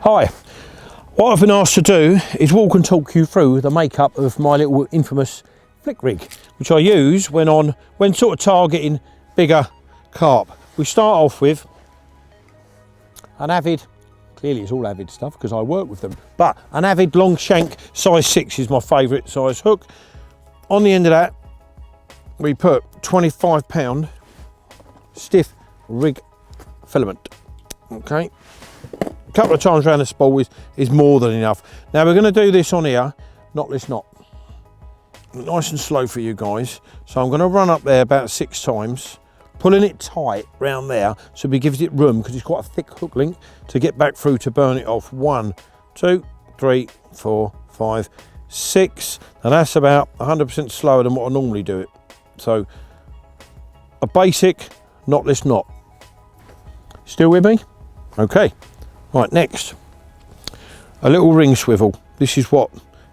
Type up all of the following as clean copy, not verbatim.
Hi, what I've been asked to do is walk and talk you through the makeup of my little infamous flick rig, which I use when sort of targeting bigger carp. We start off with an Avid, clearly it's all Avid stuff because I work with them, but an Avid long shank size 6 is my favourite size hook. On the end of that we put 25-pound stiff rig filament. Okay, a couple of times around the spool is more than enough. Now we're going to do this on here, knotless knot, nice and slow for you guys. So I'm going to run up there about 6 times, pulling it tight round there so it gives it room, because it's quite a thick hook link, to get back through to burn it off. 1, 2, 3, 4, 5, 6. And that's about 100% slower than what I normally do it. So a basic knotless knot. Still with me? Okay. Right, next, a little ring swivel. This is what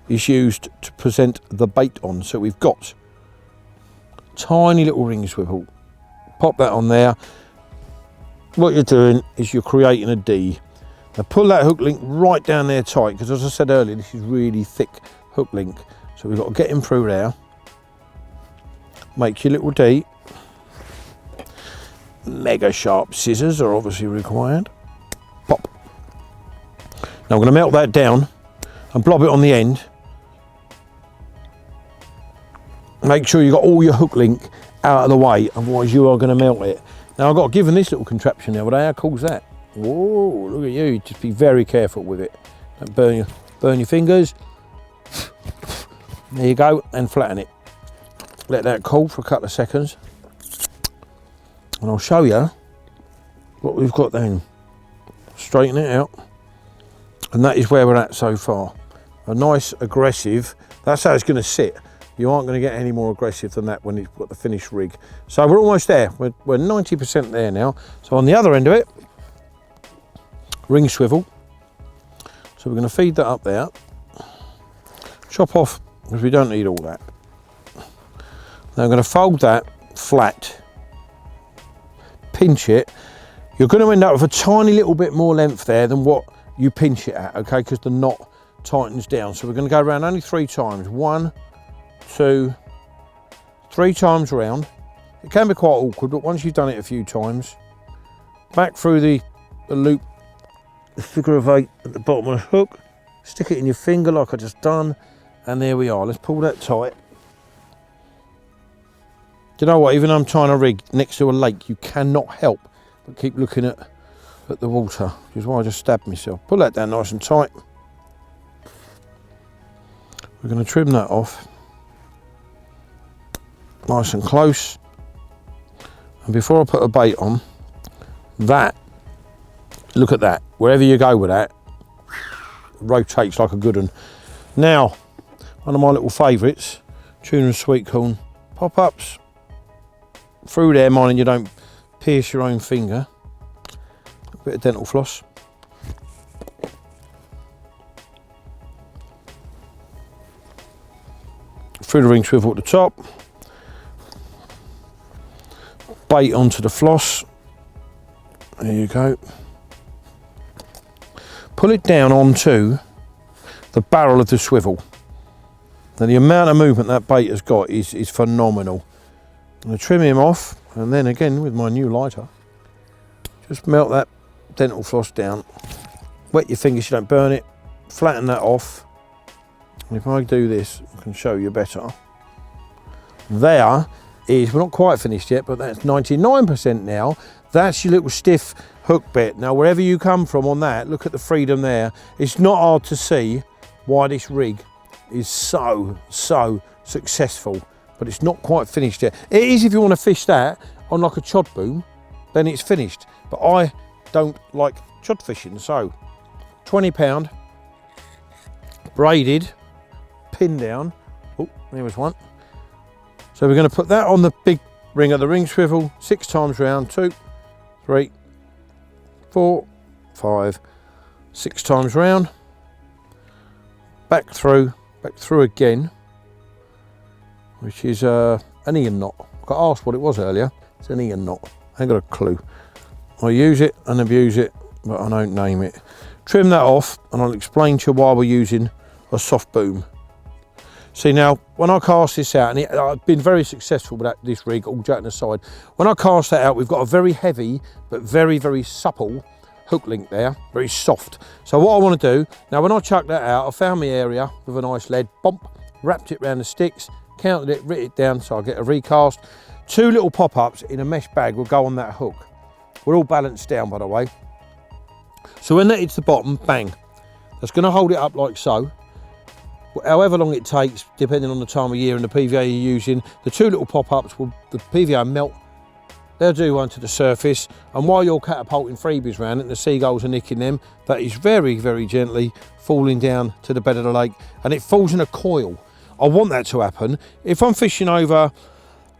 is used to present the bait on. So we've got tiny little ring swivel. Pop that on there. What you're doing is you're creating a D. Now pull that hook link right down there tight, because as I said earlier, this is really thick hook link. So we've got to get him through there. Make your little D. Mega sharp scissors are obviously required. Pop. Now I'm going to melt that down and blob it on the end. Make sure you've got all your hook link out of the way, otherwise you are going to melt it. Now I've got given this little contraption the other day. How cool is that? Whoa, look at you. Just be very careful with it. Don't burn your fingers. There you go, and flatten it. Let that cool for a couple of seconds. And I'll show you what we've got then. Straighten it out. And that is where we're at so far. A nice aggressive, that's how it's going to sit. You aren't going to get any more aggressive than that when you've got the finished rig. So we're almost there. We're 90% there now. So on the other end of it, ring swivel. So we're going to feed that up there. Chop off, because we don't need all that. Now I'm going to fold that flat. Pinch it. You're going to end up with a tiny little bit more length there than what you pinch it at, okay, because the knot tightens down. So we're going to go around only 3 times. 1, 2, 3 times around. It can be quite awkward, but once you've done it a few times, back through the loop, the figure of 8 at the bottom of the hook, stick it in your finger like I just done, and there we are. Let's pull that tight. Do you know what, even though I'm trying to rig next to a lake, you cannot help but keep looking at the water, which is why I just stabbed myself. Pull that down nice and tight. We're going to trim that off nice and close. And before I put a bait on, that, look at that, wherever you go with that, rotates like a good one. Now, one of my little favourites, tuna and sweet corn pop-ups. Through there, minding you don't pierce your own finger. A bit of dental floss. Through the ring swivel at the top. Bait onto the floss. There you go. Pull it down onto the barrel of the swivel. Now the amount of movement that bait has got is phenomenal. I'm going to trim him off, and then again with my new lighter, just melt that dental floss down. Wet your fingers so you don't burn it. Flatten that off. And if I do this, I can show you better. There is, we're not quite finished yet, but that's 99% now. That's your little stiff hook bit. Now wherever you come from on that, look at the freedom there. It's not hard to see why this rig is so successful. But it's not quite finished yet. It is if you want to fish that on like a chod boom, then it's finished. But I don't like chod fishing, so 20-pound braided pin down. Oh, there was one. So we're going to put that on the big ring of the ring swivel 6 times round. 2, 3, 4, 5, 6 times round. Back through again. Which is an Ian knot. I got asked what it was earlier. It's an Ian knot. I ain't got a clue. I use it and abuse it, but I don't name it. trim that off, and I'll explain to you why we're using a soft boom. See now, when I cast this out, and I've been very successful with this rig, all joking aside, when I cast that out, we've got a very heavy, but very, very supple hook link there, very soft. So what I want to do, now when I chuck that out, I found my area with a nice lead, bump, wrapped it around the sticks, counted it, writ it down so I get a recast. 2 little pop-ups in a mesh bag will go on that hook. We're all balanced down, by the way. So when that hits the bottom, bang, that's going to hold it up like so. However long it takes, depending on the time of year and the PVA you're using, the 2 little pop-ups will, the PVA melt, they'll do one to the surface, and while you're catapulting freebies around it and the seagulls are nicking them, that is very, very gently falling down to the bed of the lake, and it falls in a coil. I want that to happen. If I'm fishing over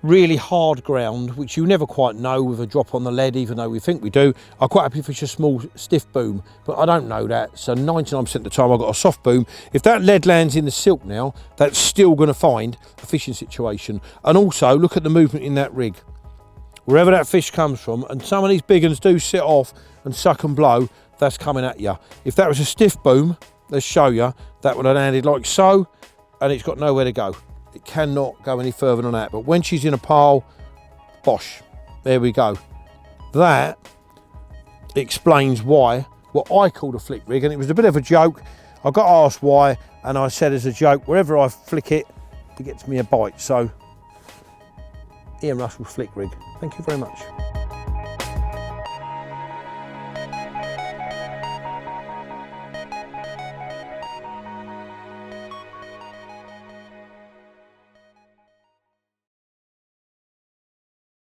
really hard ground, which you never quite know with a drop on the lead, even though we think we do, I'm quite happy to fish a small stiff boom, but I don't know that, so 99% of the time I've got a soft boom. If that lead lands in the silk now, that's still going to find a fishing situation. And also look at the movement in that rig, wherever that fish comes from, and some of these big ones do sit off and suck and blow, that's coming at you. If that was a stiff boom, let's show you, that would have landed like so, and it's got nowhere to go. It cannot go any further than that. But when she's in a pile, bosh, there we go. That explains why, what I called a flick rig, and it was a bit of a joke. I got asked why, and I said as a joke, wherever I flick it, it gets me a bite. So, Ian Russell's flick rig. Thank you very much.